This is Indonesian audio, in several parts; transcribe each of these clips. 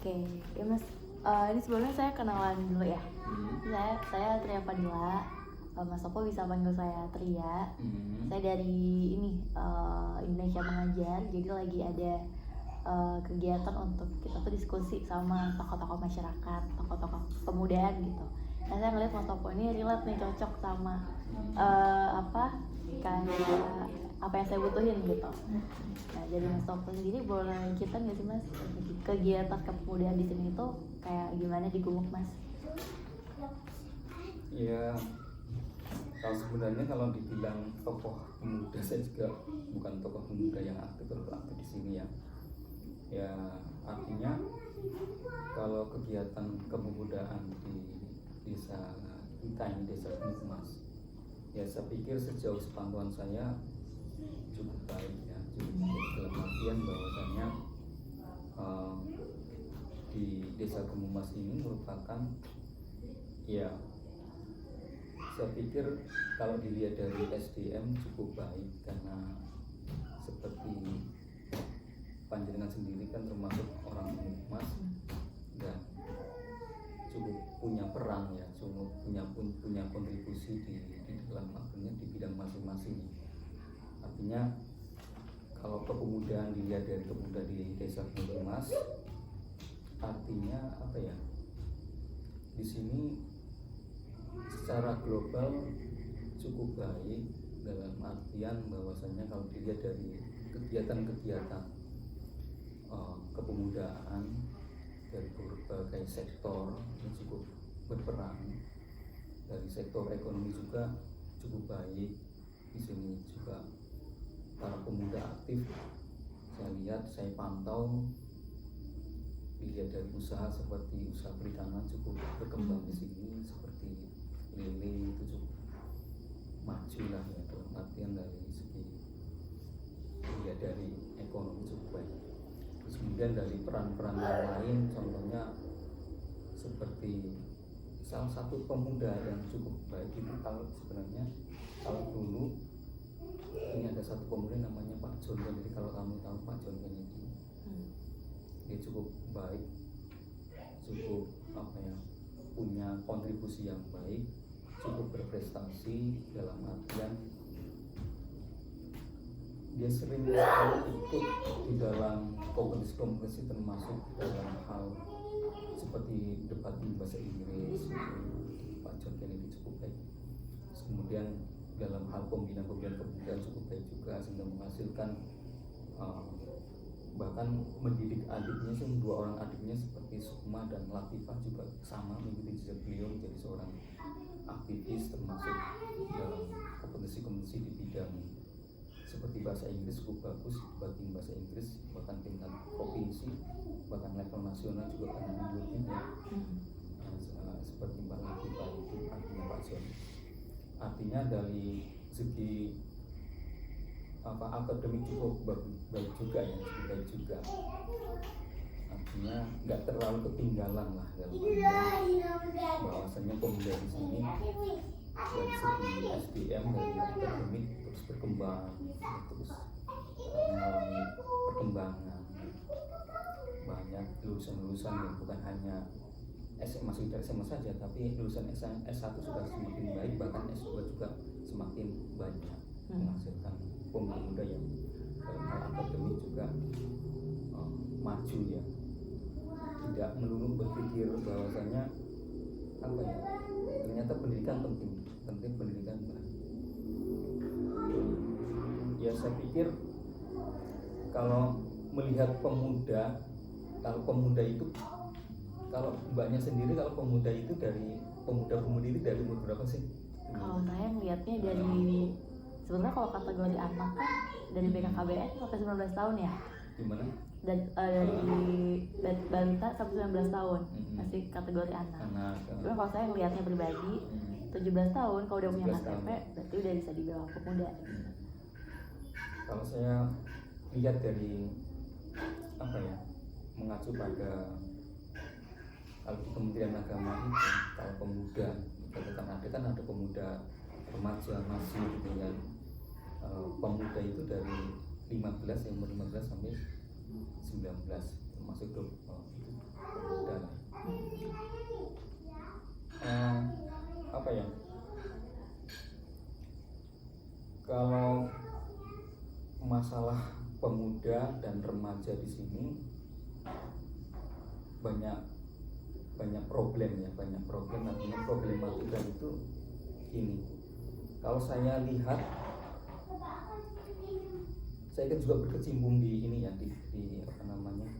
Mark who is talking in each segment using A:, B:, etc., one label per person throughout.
A: Oke, ya Mas. Ini sebelumnya saya kenalan dulu ya. Saya Tria Fadila. Mas Sopo bisa panggil saya Tria. Saya dari ini Indonesia Mengajar. Jadi lagi ada kegiatan untuk kita tuh diskusi sama tokoh-tokoh masyarakat, tokoh-tokoh pemudaan gitu. Nah saya ngeliat Mas Sopo ini relate nih, cocok sama kayak apa yang saya butuhin gitu. Nah jadi Mas Sopo sendiri boleh kita nggak sih Mas kegiatan kepemudaan di sini tuh kayak gimana di Gumuk Mas?
B: Ya, kalau dibilang tokoh pemuda, saya juga bukan tokoh pemuda yang aktif di sini ya. Ya artinya kalau kegiatan kepemudaan di desa kita ini, desa Gumuk Mas, ya saya pikir sejauh sepantauan saya cukup baik ya, cukup baik dalam artian bahwasanya di desa Gumuk Mas ini merupakan, ya saya pikir kalau dilihat dari SDM cukup baik, karena seperti panjenengan sendiri kan termasuk orang Gumuk Mas dan cukup punya peran ya, cukup punya kontribusi di dalam akhirnya di bidang masing-masing. Artinya kalau kepemudaan dilihat dari pemuda di desa Gumuk Mas, artinya apa ya, di sini secara global cukup baik dalam artian bahwasanya kalau dilihat dari kegiatan-kegiatan kepemudaan dari berbagai sektor yang cukup berperan, dari sektor ekonomi juga cukup baik. Di sini juga para pemuda aktif, saya lihat, saya pantau, dilihat dari usaha seperti usaha perikanan cukup berkembang di sini, seperti lele itu cukup maju lah ya, dalam artian dari segi dilihat dari ekonomi cukup baik. Terus kemudian dari peran-peran yang lain, contohnya seperti salah satu pemuda yang cukup baik itu, kalau dulu ini ada satu pemuda namanya Pak John. Jadi kalau kamu tahu Pak John itu, dia cukup baik, cukup punya kontribusi yang baik, cukup berprestasi dalam artian dia sering ikut di dalam kompetisi termasuk dalam hal seperti debat bahasa Inggris. Pak John Kennedy cukup baik. Kemudian dalam hal pembinaan kepemudaan cukup baik juga, sehingga menghasilkan bahkan mendidik adiknya, dua orang adiknya seperti Sukma dan Latifah juga sama mengikuti jejak beliau menjadi seorang aktivis, termasuk dalam kompetisi di bidang seperti bahasa Inggris cukup bagus, debating bahasa Inggris bahkan tingkat provinsi, bahkan level nasional juga pernah mengikutinya. Seperti Mbak Latifah itu, artinya Pak John. Artinya dari segi akademik cukup baik juga ya, cukup baik juga. Artinya nggak terlalu ketinggalan lah dalam bahwasanya pemuda di sini dari segi SDM, dari akademik terus berkembang, terus mengalami perkembangan. Banyak lulusan-lulusan yang bukan hanya SMA, masih dari SMA saja, tapi lulusan S1 sudah semakin baik, bahkan S2 juga semakin banyak, menghasilkan pemuda yang dalam hal akademik juga maju ya, tidak melulu berpikir bahwasanya ternyata pendidikan penting pendidikan ya. Saya pikir kalau melihat pemuda, kalau mbaknya sendiri, kalau pemuda itu dari pemuda-pemudi itu dari umur berapa sih?
A: Kalau saya melihatnya dari, sebenarnya kalau kategori anak kan dari BKKBN sampai 19 tahun ya.
B: Gimana?
A: Dari balita sampai 19 tahun masih kategori anak. Cuma kalau saya melihatnya pribadi 17 tahun kalau udah punya KTP berarti udah bisa dibilang pemuda.
B: Kalau saya lihat dari mengacu pada kalau di Kementerian Agama itu, kalau pemuda kan ada pemuda remaja masih gitu ya. Pemuda itu dari 15 sampai 19 termasuk remaja di sini banyak problem ya, banyak problem. Artinya problematika itu ini. Kalau saya lihat, saya kan juga berkecimpung di ini ya, di apa namanya,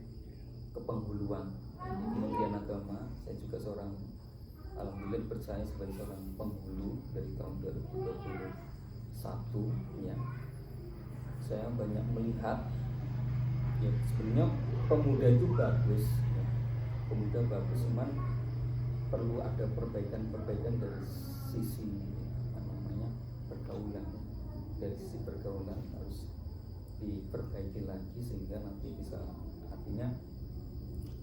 B: kepenghuluan di Kementerian Agama. Saya juga seorang, alhamdulillah percaya sebagai seorang penghulu dari tahun 2021 ya. Saya banyak melihat ya, sebenarnya pemuda itu bagus ya. Pemuda bagus, cuman perlu ada perbaikan dari sisi apa namanya, pergaulan. Dari sisi pergaulan harus diperbaiki lagi sehingga nanti bisa, artinya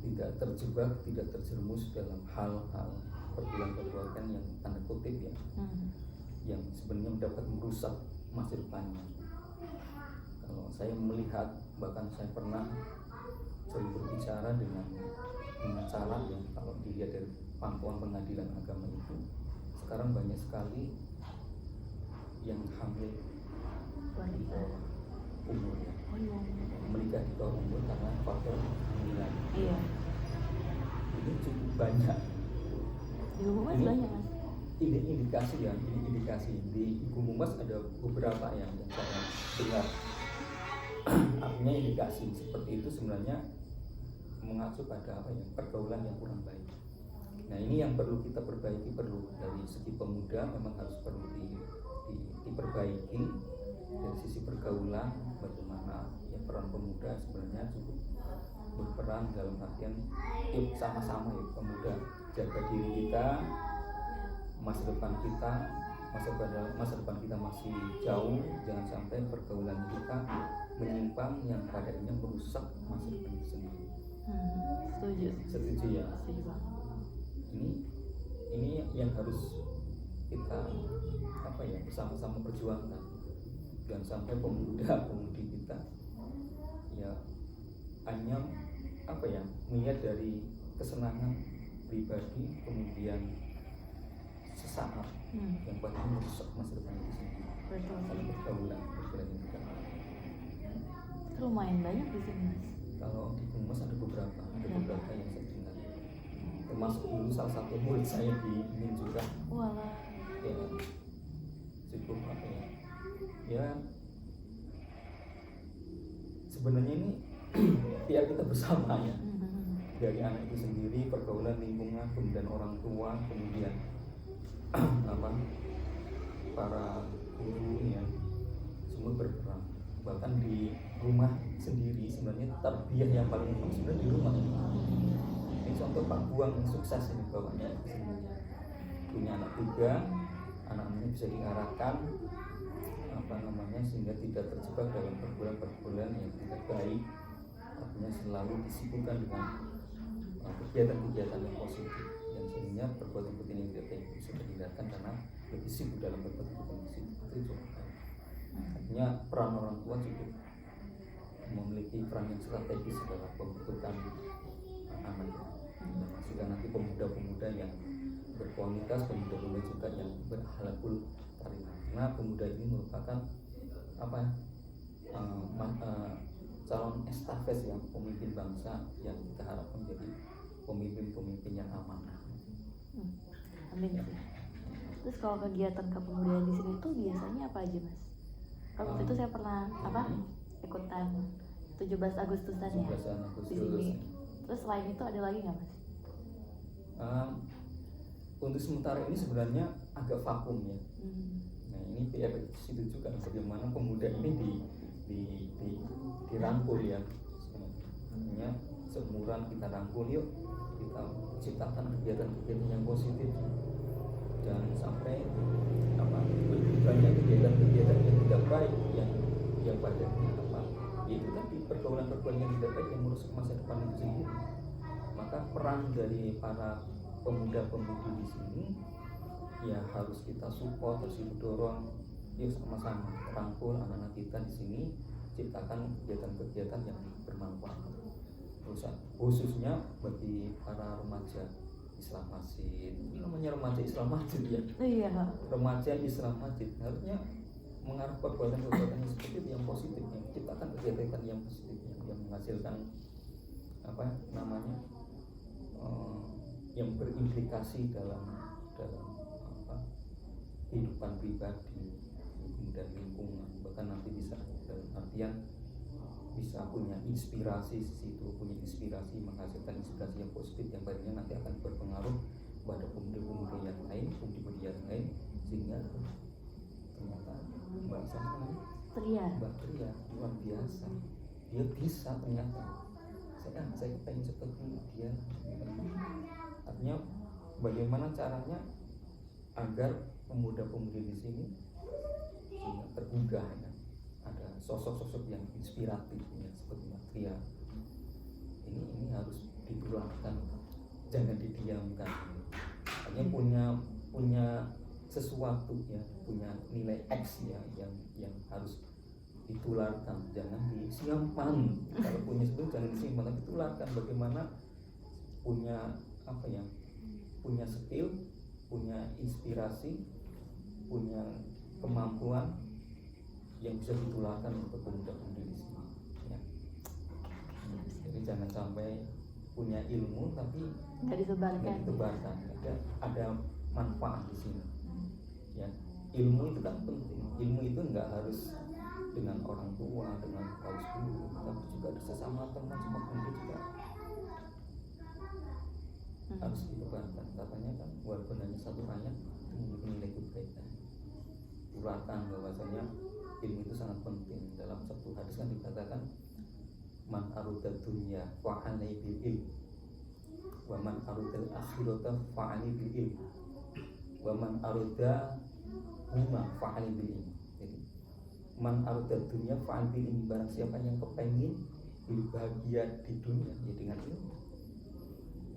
B: tidak terjebak, tidak terjerumus dalam hal-hal perbuatan yang tanda kutip ya, yang sebenarnya dapat merusak masa depannya. Kalau saya melihat, bahkan saya pernah sering berbicara dengan cara yang kalau dilihat dari pantauan pengadilan agama itu, sekarang banyak sekali yang hamil di bawah umur ya, menikah di bawah umur karena faktor kehamilan.
A: Iya.
B: Ini cukup banyak.
A: Di Humas
B: Ini
A: banyak mas.
B: Ini indikasi ya, ini indikasi di Ibu Mumas ada beberapa yang saya dengar. Artinya indikasi seperti itu sebenarnya mengacu pada apa ya, pergaulan yang kurang baik. Nah ini yang perlu kita perbaiki, perlu dari segi pemuda memang harus perlu diperbaiki dari sisi pergaulan, bagaimana ya peran pemuda sebenarnya cukup berperan dalam artian yuk sama-sama yuk pemuda jaga diri kita, masa depan kita masih jauh, jangan sampai pergaulan kita menyimpang yang kadarnya merusak masa depan itu sendiri. Setuju ya.
A: Setuju banget.
B: Ini yang harus kita apa ya, bersama-sama perjuangkan. Jangan sampai pemuda-pemudi kita ya hanya apa ya, melihat dari kesenangan pribadi kemudian sesaat yang paling merusak masa depan itu sendiri.
A: Betul.
B: Kalau pergaulan yang kita
A: Lumayan banyak di sini mas.
B: kalau di Humas ada beberapa yang saya dengar, termasuk dulu salah satu murid saya di ini juga.
A: Walah.
B: Ya cukup apa ya sebenarnya ini biar kita bersama ya, dari anak itu sendiri, pergaulan, lingkungan, kemudian orang tua, kemudian apa para guru ya, semua berperan. Bahkan di rumah sendiri sebenarnya tarbiyah yang paling utama sebenarnya di rumah. Ini contoh Pak Buang yang sukses ini bapaknya, punya anak 3, anak-anaknya bisa diarahkan apa namanya sehingga tidak terjebak dalam pergaulan yang tidak baik, artinya selalu disibukkan dengan kegiatan-kegiatan yang positif, yang sehingga perbuatan-perbuatan yang tidak baik bisa dihindarkan karena lebih sibuk dalam perbuatan positif. Itu cukup baik. Artinya peran orang tua cukup memiliki peran yang strategis dalam pembentukan anak. Maksudnya nanti pemuda-pemuda yang berkualitas, pemuda-pemuda juga yang berakhlakul karimah. Nah, pemuda ini merupakan apa? Calon estafet yang pemimpin bangsa yang kita harapkan menjadi pemimpin-pemimpin yang amanah.
A: Amin. Terus kalau kegiatan kepemudaan di sini tuh biasanya apa aja mas? Kalau waktu itu saya pernah ikutan 17 Agustusan ya
B: 17 Agustus.
A: di sini. Terus selain itu ada lagi nggak mas?
B: Untuk sementara ini sebenarnya agak vakum ya. Nah ini PR situ juga bagaimana pemuda ini dirangkul ya. Artinya seumuran kita rangkul yuk, kita ciptakan kegiatan-kegiatan yang positif. Jangan sampai lebih banyak kegiatan-kegiatan yang tidak baik yang pada itu tadi pergaulan-pergaulan yang tidak baik yang merusak masa depan itu sendiri. Maka peran dari para pemuda-pemudi di sini ya harus kita support, harus kita dorong, yuk sama-sama rangkul anak-anak kita di sini, ciptakan kegiatan-kegiatan yang bermanfaat. Khususnya bagi para remaja Islam Masjid, namanya remaja Islam Masjid ya.
A: Iya.
B: Remaja Islam Masjid harusnya mengarah perbuatan-perbuatan yang seperti itu, yang positif, yang menciptakan kegiatan yang positif, yang menghasilkan apa namanya yang berimplikasi dalam apa kehidupan pribadi, kemudian lingkungan, bahkan nanti bisa dalam artian bisa punya inspirasi di situ, punya inspirasi, menghasilkan inspirasi yang positif yang barunya nanti akan berpengaruh pada pemuda-pemuda yang lain, pemudi yang lain, sehingga ternyata Mbak Tria luar biasa, dia bisa ternyata. Saya pengen seperti dia. Artinya bagaimana caranya agar pemuda-pemudi di sini sehingga tergugah ya. Ada sosok-sosok yang inspiratif ya, seperti Mbak Tria. Ini harus ditularkan, jangan didiamkan. Hanya punya sesuatu ya, punya nilai X ya yang harus ditularkan, jangan disimpan. Kalau punya sesuatu jangan disimpan, tapi tularkan. Bagaimana punya apa ya, punya skill, punya inspirasi, punya kemampuan yang bisa ditularkan untuk pemuda-pemudi di sini ya. Jadi jangan sampai punya ilmu tapi
A: nggak disebarkan.
B: Ada manfaat di sini ya. Ilmu itu kan penting, ilmu itu nggak harus dengan orang tua, dengan paus guru, tapi juga sesama teman, sama pemuda juga harus ditebarkan. Katanya kan walaupun hanya satu ayat itu memiliki nilai kebaikan. Tularkan bahwasanya ilmu itu sangat penting. Dalam satu hadis kan dikatakan man arada dunya fa'alai bil ilm wa man aradal akhirata fa'alai bil ilm wa man arada huma fa'alai bil ilm. Jadi man arada dunya fa'al bil ilm, barang siapa yang kepengin bahagia di dunia ya dengan ilmu.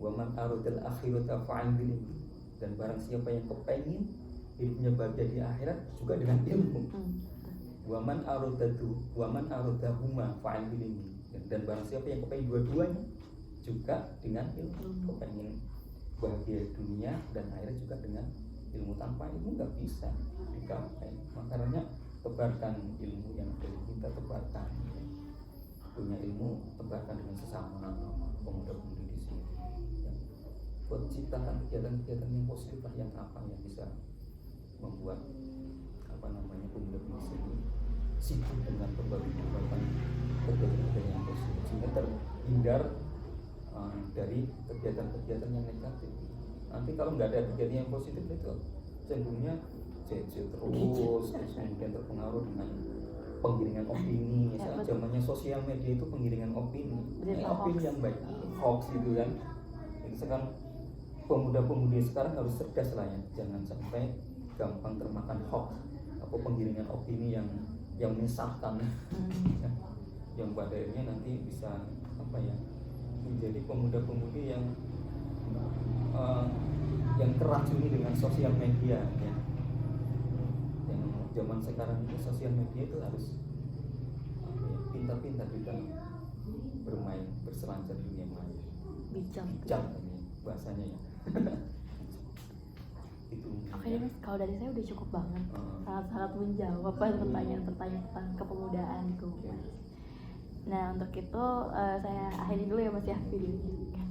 B: Wa man aradal akhirata fa'al bil ilm, dan barang siapa yang kepengin hidupnya bahagia di akhirat juga dengan ilmu. Waman aradahuma fa'al bil ilmi, dan barang siapa yang kepengen dua-duanya juga dengan ilmu. Kepengen bahagia dunia dan akhirat juga dengan ilmu. Tanpa ilmu nggak bisa digapai. Makanya tebarkan ilmu yang dari kita, tebarkan ya. Punya ilmu tebarkan dengan sesama pemuda-pemudi di sini ya. Buat ciptakan kegiatan-kegiatan yang positif lah, yang apa yang bisa membuat apa namanya pemuda-pemudi ini sibuk dengan berbagai kegiatan yang positif, sehingga terhindar dari kegiatan-kegiatan yang negatif. Nanti kalau nggak ada kegiatan yang positif itu cenderungnya terus kemudian terpengaruh dengan penggiringan opini. Misalnya zamannya sosial media itu penggiringan opini, opini yang baik, hoax gitu kan. Jadi sekarang pemuda-pemudi sekarang harus cerdas lah ya, jangan sampai gampang termakan hoax atau penggiringan opini yang menyesatkan yang pada akhirnya nanti bisa apa ya, menjadi pemuda-pemudi yang keracuni dengan sosial media ya. Yang zaman sekarang ini sosial media itu harus apa ya, pintar-pintar di dalam bermain, berselancar dunia maya. Bijak ini bahasanya ya. Itu.
A: Oke deh Mas, kalau dari saya udah cukup banget, sangat-sangat menjawab pertanyaan-pertanyaan tentang kepemudaan itu Mas. Nah untuk itu saya akhiri dulu ya Mas ya videonya.